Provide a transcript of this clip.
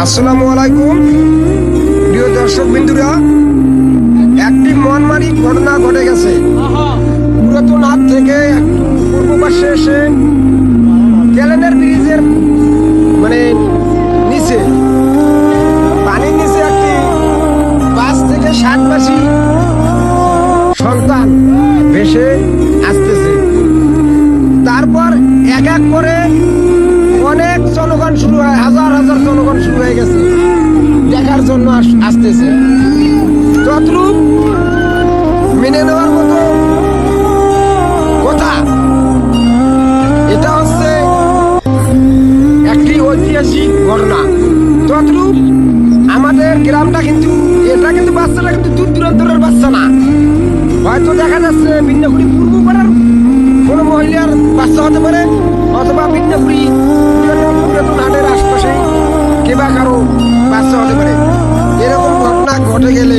আসসালামু আলাইকুম প্রিয় দর্শক বিন্দুরা, একটি মনমারি ঘটনা ঘটে গেছে। পুরাতন হাট থেকে একটু পূর্ব পাশে এসে ক্যালেন্ডার ব্রিজের নিচে পানির নিচে একটি 5 থেকে 7 মাসি সন্তান ভেসে আসতেছে। তারপর এক এক করে অনেক জনগণ শুরু হয়, হাজার হাজার জনগণ শুরু হয়ে গেছে দেখার জন্য আসতেছে। তদ্রূপ মেনে নেওয়ার মতো কথা। এটা হচ্ছে একটি ঐতিহাসিক ঘটনা। তদ্রূপ আমাদের গ্রামটা কিন্তু বাচ্চাটা কিন্তু দূর দূরান্তরের বাচ্চা না। হয়তো দেখা যাচ্ছে বিন্যাকুড়ি পূর্ব পাড়ার কোনো মহিলার বাচ্চা হতে পারে, অথবা বিন্যাকুড়ি পুরাতন হাটের আশপাশে কেবা কারো বাচ্চা হতে পারে। এরকম ঘটনা ঘটে গেলে